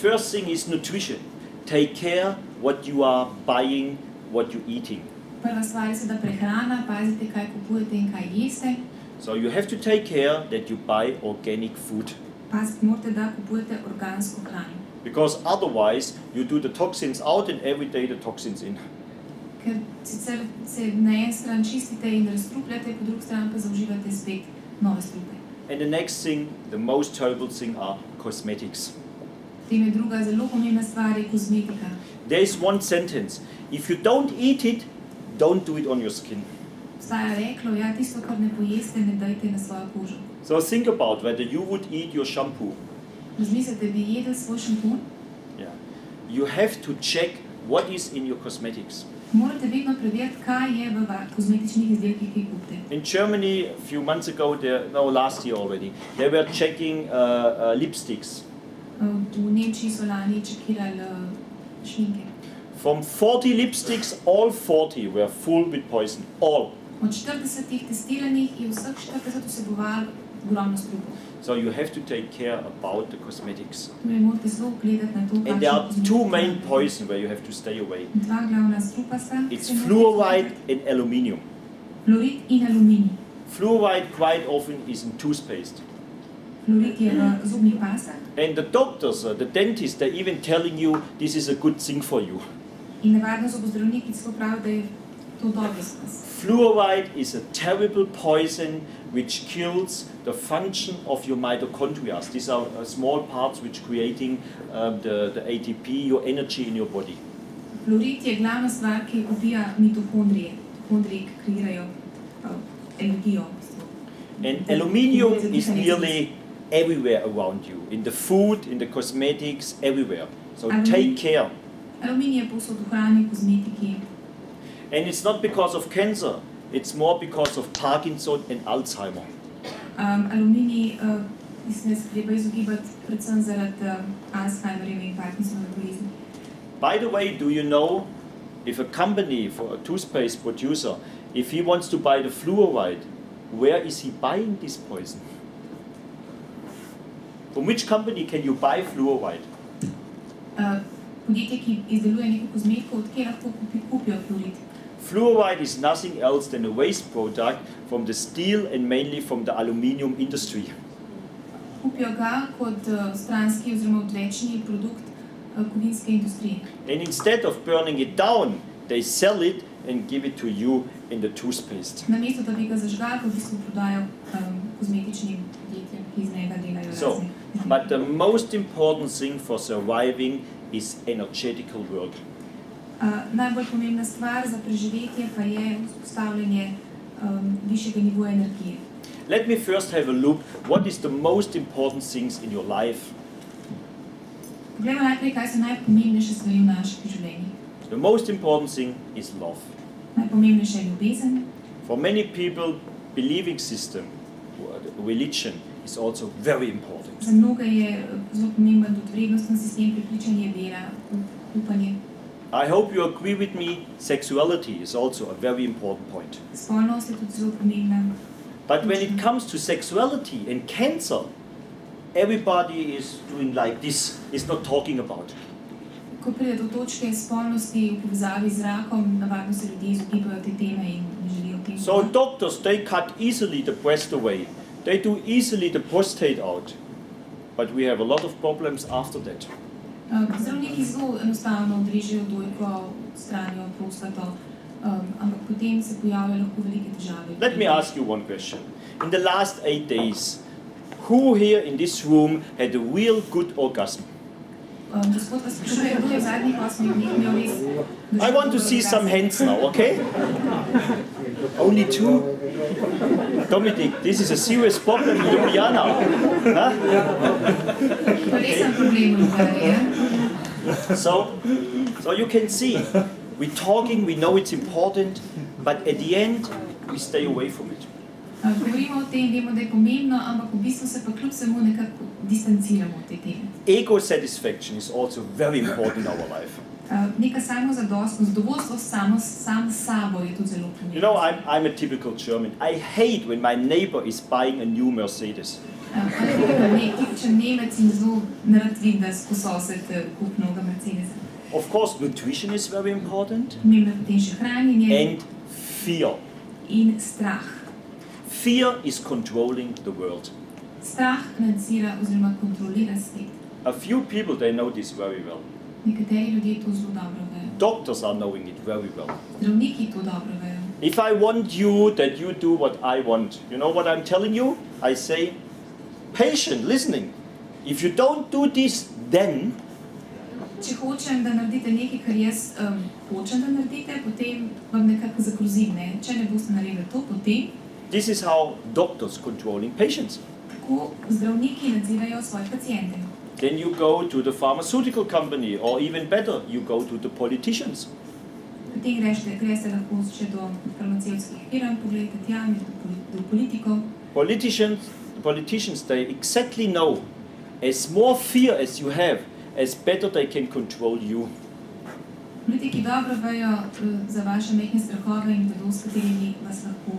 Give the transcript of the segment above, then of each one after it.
first thing is nutrition. Take care what you are buying, what you're eating. Prva stvar je seveda prehrana, pazite, kaj kupujete in kaj jeste. So you have to take care that you buy organic food. Pazite, morate, da kupujete organsko hrano. Because otherwise you do the toxins out and every day the toxins in. Ker sicer se na en stran čistite in razstrupljate, po drugi strani pa zauživate spet nove strupe. And the next thing, the most terrible thing are cosmetics. Potem je druga zelo pomembna stvar je kozmetika. There is one sentence. If you don't eat it, don't do it on your skin. Obstaja reklo, ja, tisto, kar ne pojeste, ne dajte na svojo kožo. So think about whether you would eat your shampoo. Razmislite, bi jedli svoj šampon? Yeah. You have to check what is in your cosmetics. Morate vedno preveriti, kaj je v kozmetičnih izdelkih, ki jih kupite. In Germany, a few months ago, last year already, they were checking lipsticks. V Nemčiji so lani čekirali šminke. From 40 lipsticks, all 40 were full with poison. All. Od 40 testiranih je vseh 40 vsebovalo ogromno strupov. So you have to take care about the cosmetics. Torej morate zelo gledati na to, And there are two main poisons where you have to stay away. Dva glavna strupa sta. It's fluoride and aluminium. Fluorid in aluminij. Fluoride quite often is in toothpaste. Fluorid je v zubnih pastah. And the doctors, the dentists, they're even telling you this is a good thing for you. In navadno zobozdravniki celo pravijo, da je to dobro za vas. Fluoride is a terrible poison which kills the function of your mitochondria. These are small parts which creating the ATP, your energy in your body. Fluorid je glavna stvar, ki ubija mitohondrije. Mitohondrije, ki kreirajo energijo. And aluminium is nearly everywhere around you, in the food, in the cosmetics, everywhere. So take care. Aluminij je povsod v hrani, kozmetiki. And it's not because of cancer, it's more because of Parkinson and Alzheimer. Aluminij se treba izogibati predvsem zaradi Alzheimerjeve in Parkinsonove bolezni. By the way, do you know if a company, for a toothpaste producer, if he wants to buy the fluoride, where is he buying this poison? From which company can you buy fluoride? Podjetje, ki izdeluje neko kozmetiko, od kje lahko kupijo fluorid? Fluoride is nothing else than a waste product from the steel and mainly from the aluminium industry. Kupijo ga kot stranski oziroma odvečni produkt kovinske industrije. And instead of burning it down, they sell it and give it to you in the toothpaste. Namesto da bi ga zažgali, v bistvu prodajo kozmetičnim podjetjem, ki iz njega delajo razne. But the most important thing for surviving is energetical work. Najbolj pomembna stvar za preživetje pa je vzpostavljanje višjega nivoja energije. Let me first have a look what is the most important things in your life. Poglejmo najprej, kaj so najpomembnejše stvari v naših življenjih. The most important thing is love. Najpomembnejša je ljubezen. For many people, believing system, religion is also very important. Za mnoge je zelo pomemben tudi vrednostni sistem, prepričanje, vera, upanje. I hope you agree with me, sexuality is also a very important point. Spolnost je tudi zelo pomembna. But when it comes to sexuality and cancer, everybody is doing like this, is not talking about it. Ko pride do točke spolnosti v povezavi z rakom, navadno se ljudje izogibajo te teme in ne želijo tem. So doctors, they cut easily the breast away. They do easily the prostate out. But we have a lot of problems after that. Zdravniki zelo enostavno odrežejo dojko, odstranijo prostato, ampak potem se pojavljajo lahko velike težave. Let me ask you one question. In the last 8 days, who here in this room had a real good orgasm? Gospod vas sprašuje, kdo je v zadnjih 8 dneh imel res... I want to see some hands now, okay? Only 2? Dominic, this is a serious problem in Ljubljana. Huh? Resen problem v Ljubljani, So you can see, we're talking, we know it's important, but at the end, we stay away from it. Govorimo o tem, vemo, da je pomembno, ampak v bistvu se pa kljub vsemu nekako distanciramo od te teme. Ego satisfaction is also very important in our life. Neka samozadostnost, zadovoljstvo sam s sabo je tudi zelo pomembno. You know, I'm a typical German. I hate when my neighbor is buying a new Mercedes. Tipičen Nemec in zelo nerad vidi, da spososed kup novega Mercedesa. Of course, nutrition is very important. Pomembno je potem še hranjenje And fear. in strah. Fear is controlling the world. Strah nadzira oziroma kontrolira svet. A few people, they know this very well. Nekateri ljudje to zelo dobro vejo. Doctors are knowing it very well. Zdravniki to dobro vejo. If I want you that you do what I want, you know what I'm telling you? I say, patient, listening. If you don't do this, then Če hočem, da naredite nekaj, kar jaz hočem, da naredite, potem vam nekako zagrozim. Ne? Če ne boste naredili to, potem this is how doctors controlling patients. tako zdravniki nadzirajo svoje pacijente. Then you go to the pharmaceutical company, or even better, you go to the politicians. Potem greste lahko še do farmacevtskih firm, pogledajte tja, do politikov. Politicians, they exactly know, as more fear as you have, as better they can control you. Politiki dobro vejo za vaše majhne strahove in vedo, s katerimi vas lahko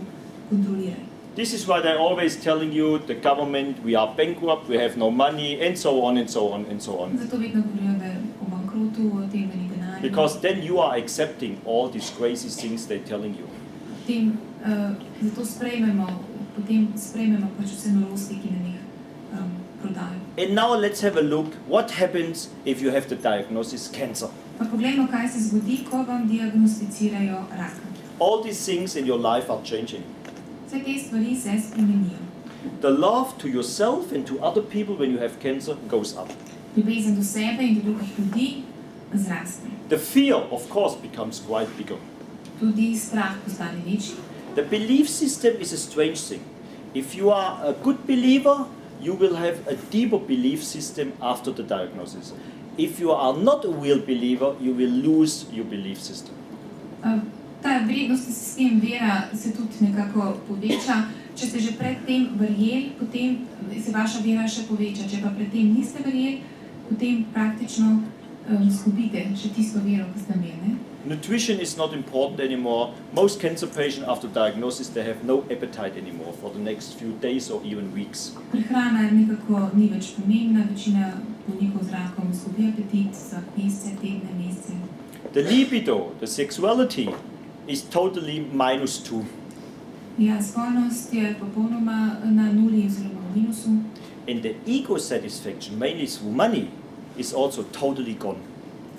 kontrolirajo. This is why they're always telling you, the government, we are bankrupt, we have no money, and so on, and so on, and so on. Zato vedno govorijo, da je o bankrotu, o tem, da ni denarja. Because then you are accepting all these crazy things they're telling you. Zato potem sprejmemo pač vse norosti, ki nam jih prodajo. And now let's have a look, what happens if you have the diagnosis cancer? Pa poglejmo, kaj se zgodi, ko vam diagnosticirajo raka. All these things in your life are changing. Vse te stvari se spremenijo. The love to yourself and to other people when you have cancer goes up. Ljubezen do sebe in do drugih ljudi zraste. The fear, of course, becomes quite bigger. Tudi strah postane večji. The belief system is a strange thing. If you are a good believer, you will have a deeper belief system after the diagnosis. If you are not a real believer, you will lose your belief system. Ta vrednostni sistem vera se tudi nekako poveča. Če ste že predtem verjeli, potem se vaša vera še poveča. Če pa predtem niste verjeli, potem praktično izgubite še tisto vero, ki ste imeli. Nutrition is not important anymore. Most cancer patients after diagnosis, they have no appetite anymore for the next few days or even weeks. Prehrana nekako ni več pomembna, večina bolnikov z rakom izgubi apetit za mesece, tedne, mesece. The libido, the sexuality, is totally -2. Ja, spolnost je popolnoma na nuli oziroma v minusu. And the ego satisfaction, mainly through money, is also totally gone.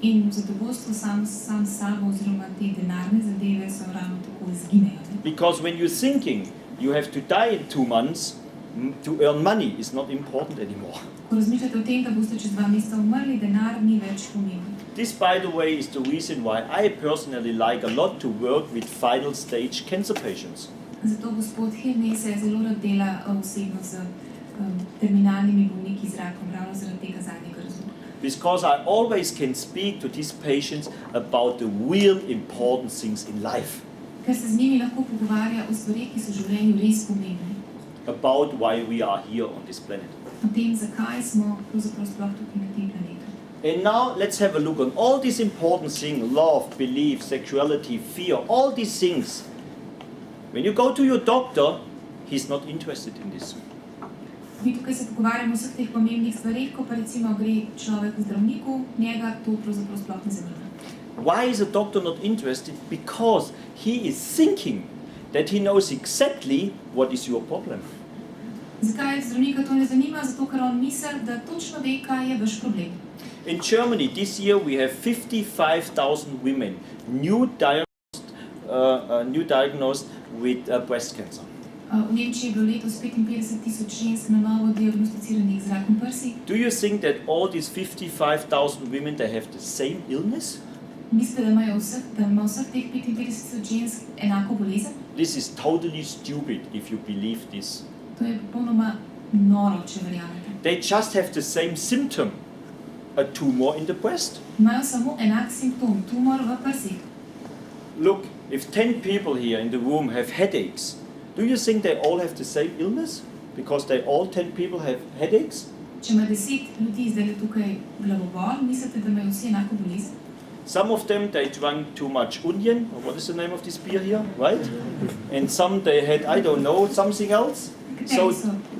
In zadovoljstvo sam s sabo oziroma te denarne zadeve so ravno tako izginejo. Because when you're thinking you have to die in 2 months to earn money is not important anymore. Ko razmišljate o tem, da boste čez 2 meseca umrli, denar ni več pomemben. This, by the way, is the reason why I personally like a lot to work with final stage cancer patients. Zato gospod Hirni se zelo rad dela osebno z terminalnimi bolniki z rakom, ravno zaradi tega zadnjega razloga. Because I always can speak to these patients about the real important things in life. Ker se z njimi lahko pogovarja o stvareh, ki so v življenju res pomembne. About why we are here on this planet. O tem, zakaj smo pravzaprav sploh tukaj na tem planetu. And now let's have a look on all these important things, love, belief, sexuality, fear, all these things. When you go to your doctor, he's not interested in this. Mi tukaj se pogovarjamo o vseh teh pomembnih stvareh, ko pa recimo gre človek k zdravniku, njega to pravzaprav sploh ne zanima. Why is a doctor not interested? Because he is thinking that he knows exactly what is your problem. Zakaj zdravnika to ne zanima? Zato, ker on misli, da točno ve, kaj je vaš problem. In Germany this year we have 55,000 women new diagnosed with breast cancer. V Nemčiji je bilo letos 55,000 žensk na novo diagnosticiranih z rakom prsi. Do you think that all these 55,000 women they have the same illness? Mislite, da ima vseh teh 55,000 žensk enako bolezen? This is totally stupid if you believe this. To je popolnoma noro, če verjamete. They just have the same symptom, a tumor in the breast. Imajo samo enak simptom, tumor v prsih. Look, if 10 people here in the room have headaches, do you think they all have the same illness? Because they all 10 people have headaches? Če ima 10 ljudi zdaj tukaj glavobol, mislite, da imajo vsi enako bolezen? Some of them, they drank too much onion, or what is the name of this beer here, right? And some, they had, I don't know, something else. So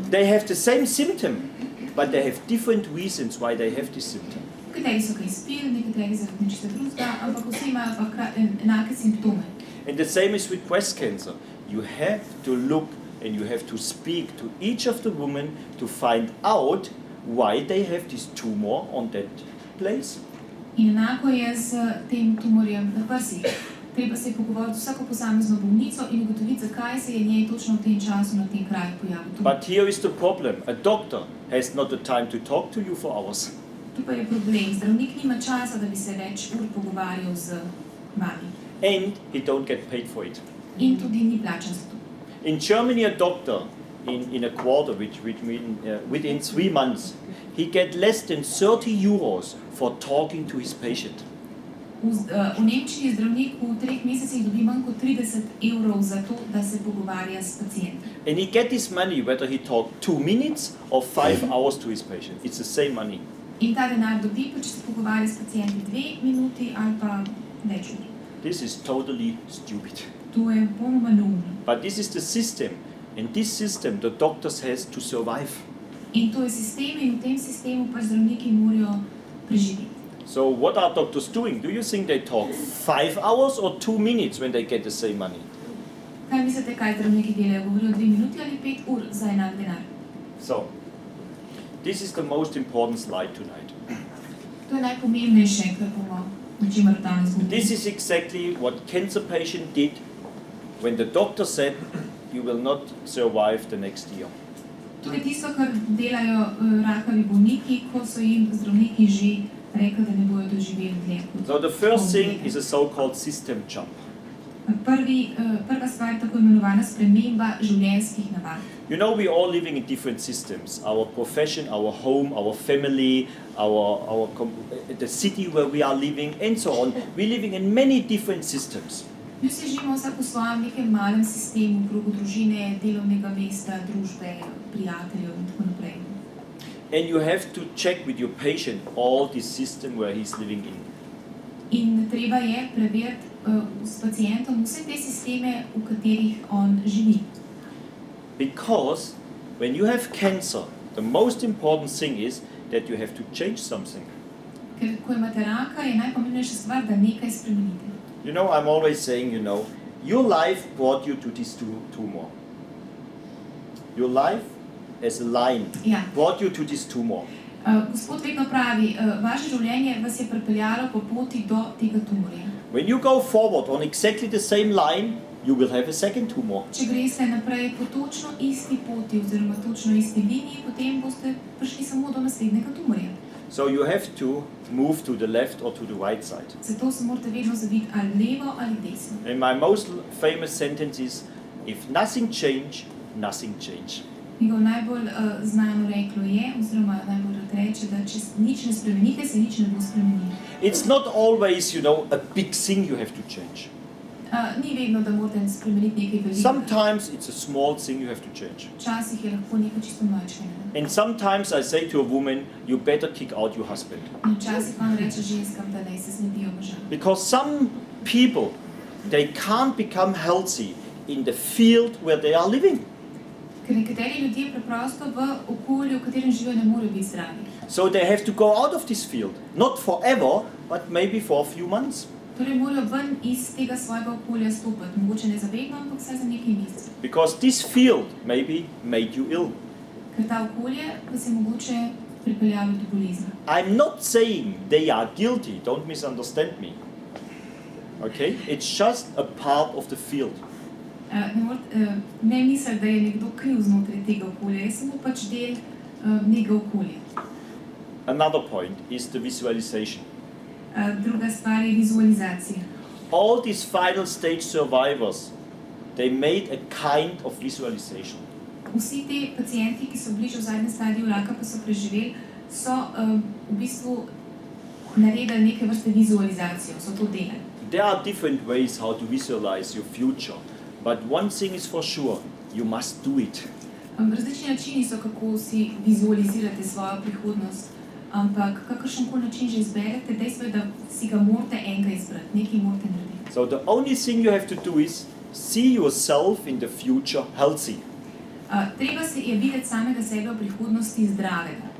they have the same symptom, but they have different reasons why they have this symptom. Nekateri so kaj spili, nekateri zaradi nečesa drugega, ampak vsi imajo pa enake simptome. And the same is with breast cancer. You have to look and you have to speak to each of the women to find out why they have this tumor on that place. In enako je z tem tumorjem na prsih. Treba se je pogovoriti z vsako posamezno bolnico in ugotoviti, zakaj se je njej točno v tem času na tem kraju pojavil tumor. But here is the problem. A doctor has not the time to talk to you for hours. Tu pa je problem. Zdravnik nima časa, da bi se več ur pogovarjal z vami. And he don't get paid for it. In tudi ni plačan za to. In Germany, a doctor in a quarter, which mean within 3 months, he get less than 30 euros for talking to his patient. V Nemčiji zdravnik v 3 mesecih dobi manj kot 30 evrov za to, da se pogovarja s pacientom. And he get this money whether he talk 2 minutes or 5 hours to his patient. It's the same money. In ta denar dobi, pa če se pogovarja s pacienti 2 minuti ali pa več ur. This is totally stupid. To je popolnoma neumno. But this is the system. And this system the doctors has to survive. In to je sistem in v tem sistemu pa zdravniki morajo preživeti. So what are doctors doing? Do you think they talk 5 hours or 2 minutes when they get the same money? Kaj mislite, kaj zdravniki delajo? Govorijo 2 minuti ali 5 ur za enak denar? So, this is the most important slide tonight. To je najpomembnejše, kar bomo na čemer danes govorili. This is exactly what cancer patient did when the doctor said you will not survive the next year. To je tisto, kar delajo rakavi bolniki, ko so jim zdravniki že rekli, da ne bojo doživeli dlje. So the first thing is a so-called system jump. Prva stvar je tako imenovana sprememba življenjskih navad. You know, we all living in different systems. Our profession, our home, our family, the city where we are living, and so on. We're living in many different systems. Mi vsi živimo vsak v svojem nekem malem sistemu, v krogu družine, delovnega mesta, družbe, prijateljev in tako naprej. And you have to check with your patient all this system where he's living in. In treba je preveriti s pacientom vse te sisteme, v katerih on živi. Because when you have cancer, the most important thing is that you have to change something. Ker ko imate raka, je najpomembnejša stvar, da nekaj spremenite. You know, I'm always saying, you know, your life brought you to this tumor. Your life as a line brought you to this tumor. Gospod vedno pravi, vaše življenje vas je pripeljalo po poti do tega tumorja. When you go forward on exactly the same line, you will have a second tumor. Če greste naprej po točno isti poti oziroma točno isti liniji, potem boste prišli samo do naslednjega tumorja. So you have to move to the left or to the right side. Zato se morate vedno zaviti ali levo ali desno. And my most famous sentence is, if nothing change, nothing change. Njegov najbolj znano reklo je, oziroma najbolj reče, da če nič ne spremenite, se nič ne bo spremenilo. It's not always, you know, a big thing you have to change. Ni vedno, da morate spremeniti nekaj velikega. Sometimes it's a small thing you have to change. Včasih je lahko nekaj čisto majčkega. And sometimes I say to a woman, you better kick out your husband. In včasih vam reče ženskam, da naj se znedijo moža. Because some people, they can't become healthy in the field where they are living. Ker nekateri ljudje preprosto v okolju, v katerem živijo, ne morejo biti zdravi. So they have to go out of this field. Not forever, but maybe for a few months. Torej morajo ven iz tega svojega okolja stopiti. Mogoče ne za vedno, ampak vsaj za nekaj mesecev. Because this field maybe made you ill. Ker ta okolje vas je mogoče pripeljalo do bolezni. I'm not saying they are guilty. Don't misunderstand me. Okay? It's just a part of the field. Ne mislim, da je nekdo kriv znotraj tega okolja. Je samo pač del nekega okolja. Another point is the visualization. Druga stvar je vizualizacija. All these final stage survivors, they made a kind of visualization. Vsi te pacienti, ki so bili že v zadnjem stadiju raka, pa so preživeli, so v bistvu naredili neke vrste vizualizacijo, so to delali. There are different ways how to visualize your future, but one thing is for sure, you must do it. Različni načini so, kako si vizualizirate svojo prihodnost, Ampak kakršenkoli način že izberete, dejstvo je, da si ga morate enega izbrati, nekaj morate narediti. So the only thing you have to do is see yourself in the future healthy. Treba se je videti samega sebe v prihodnosti zdravega.